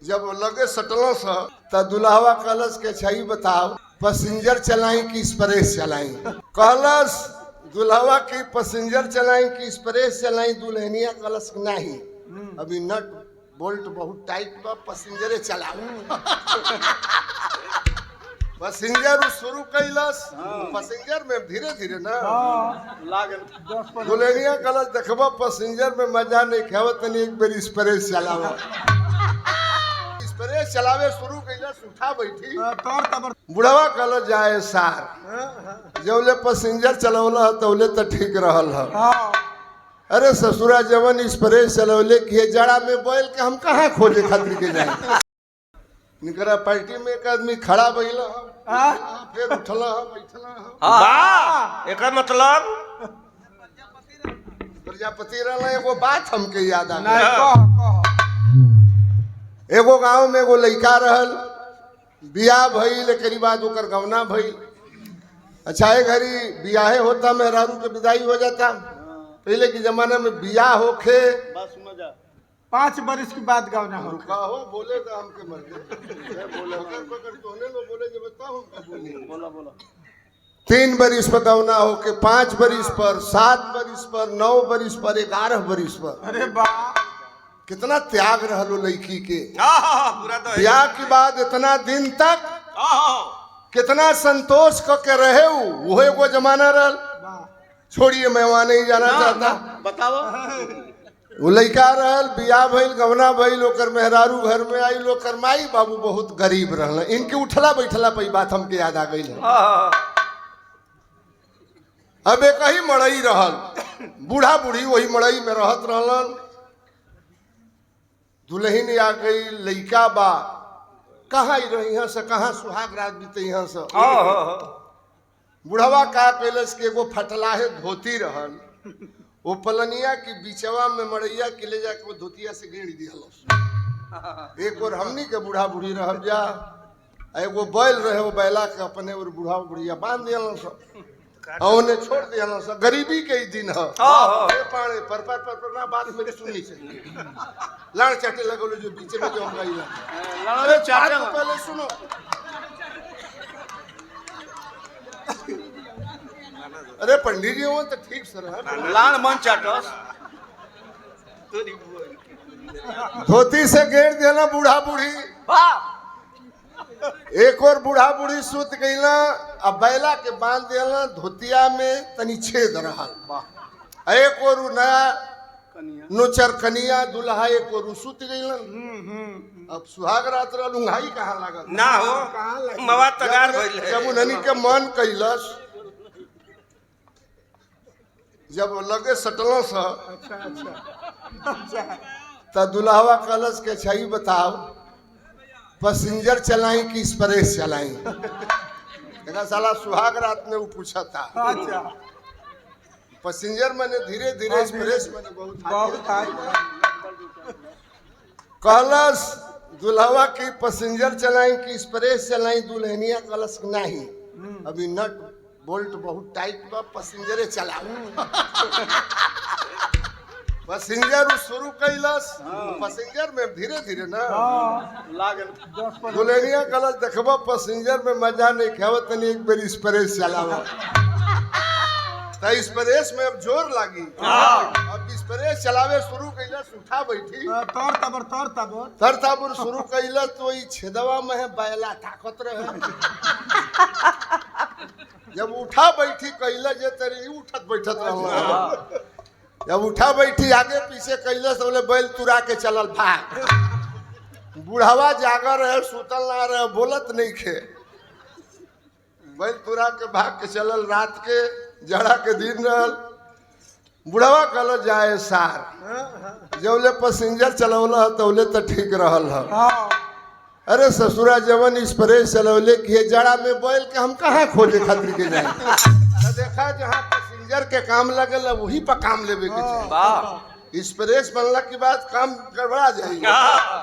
जब लगे सटल सा त दुल्हवा कलश के छई बताओ पैसेंजर चलाई कि एक्सप्रेस चलाई। कलश दुल्हवा की पैसेंजर चलाई कि एक्सप्रेस चलाई। दुल्हनिया कलश नहीं, अभी नट बोल्ट बहुत टाइट बा, पैसेंजरे चलाओ। पैसेंजर शुरू कैलस, पैसेंजर में धीरे धीरे ना लागल। दुल्हनिया कलश देखबा पैसेंजर में मजा नहीं खाव तनी एक बार एक्सप्रेस चलाओ। एक्सप्रेस चलावे शुरू कैलस, उठा बैठी बुढ़वा कलश जाए सार। जौले पैसेंजर चलौला तौले तो ठीक रहल है। अरे ससुरा जवन एक्सप्रेस चलौले कि जड़ा में बैल के हम कहाँ खोजे खातिर के जाए। निकरा पार्टी में एक आदमी खड़ा भइल, फिर उठला बैठला। एक मतलब प्रजापति रहला। एगो बात हमके याद आ गई। एगो गांव में एगो लड़का रहल, बियाह भइल, एकरी बाद ओकर गवना भइल। अच्छा ए घड़ी बियाहे होता मेहरारू के विदाई हो जाता। पहले के जमाने में बियाह होखे बस मजा 5 बरिस की बात गवना हो। हो बोले तो हमके मर गए बोले पकड़ तोने लो बोले जे बताओ बोला बोला 3 बरिस पर गवना होके 5 बरिस पर 7 बरिस पर 9 बरिस पर 11 बरिस पर। अरे वाह, कितना त्याग रहलो लड़की के। पूरा तो ब्याह के बाद इतना दिन तक कितना संतोष करके रहे। वो एगो जमाना रहल। छोड़िए मैं वहां नहीं जाना चाहता। बताओ। वो लड़का रहल, बियाह भइल, गवना भइल, ओकर मेहरारू घर में आई। ओकर माई बाबू बहुत गरीब रहल। इनके उठला बैठला पे बात हमके याद आ गई। अब एक ही मड़ई रहल, बूढ़ा बूढ़ी वही मड़ई में रहत रहलन। दुल्हन आ गई, लड़का बा, कहाँ रही यहाँ से, कहाँ सुहाग रात बीते यहाँ से। बुढ़वा का कैलस के एगो फटलाहे धोती रहल, वो पलनिया की बिचवा में मड़ैया के ले जाके वो धोतिया से गिर दिया। एक और हमनी के बूढ़ा बूढ़ी रह जा, एगो बैल रहे, वो बैला के अपने और बूढ़ा बुढ़िया बांध दिया उन्हें छोड़ दिया। गरीबी के ही दिन है। पानी पर ना बात मेरी सुननी से लाड़ चाटे लगो जो बीच में जो हम पहले सुनो। अरे पंडित जी वो तो ठीक सर है। लाल मन चाटस धोती से घेर देना बूढ़ा बूढ़ी। एक और बूढ़ा बूढ़ी सुत गईला, अब बैला के बांध देला। धोतिया में तनी छेद रहल। एक और नया नोचर कनिया दुल्हा एक और सुत गईला। अब सुहाग रात रहल, उंघाई कहाँ लागल ना हो मवा तगार भइल है। जब उन्हनी के मन कैलस, जब लगे सटल सा त दुल्हवा कलश के छई बताओ पैसेंजर चलाई कि एक्सप्रेस चलाई। देखा साला सुहाग रात में वो पूछा था। पैसेंजर मैंने धीरे धीरे, एक्सप्रेस मैंने बहुत कलश दुल्हवा की पैसेंजर चलाई कि एक्सप्रेस चलाई। दुल्हनिया कलश नहीं, अभी नट बोल्ट बहुत टाइट बा, पैसेंजरे चलाओ। पैसेंजर शुरू कैलस, पैसेंजर में धीरे धीरे ना लागल। दुल्हनिया कलश देखबा पैसेंजर में मजा नहीं खाव तनी एक बार एक्सप्रेस चलाओ। तो एक्सप्रेस में अब जोर लागी। अब एक्सप्रेस चलावे शुरू कैलस, उठा बैठी तर ताबुर शुरू कैलस। तो वही छेदवा में है बैला ताकत रहे। जब उठा बैठी कैला जे तरी उठत बैठत रहल। जब उठा बैठी आगे पीछे कैलस तो बोले बैल तुरा के चलल भाग। बुढ़ावा जागर रहे, सुतल ना रहे, बोलत नहीं खे। बैल तुरा के भाग के चलल। रात के जड़ा के दिन रहल। बुढ़ावा कल जाए सार। जौले पैसेंजर चलौला तौले तो ठीक रहल है। अरे ससुरा जवन एक्सप्रेस चलौले कि जड़ा में बैल के हम कहाँ खोजे खातिर के जाए। देखा जहाँ पैसेंजर के काम लगल वही पर काम लेवे के चाहिए। एक्सप्रेस बनला के बाद काम गड़बड़ा जाएगा।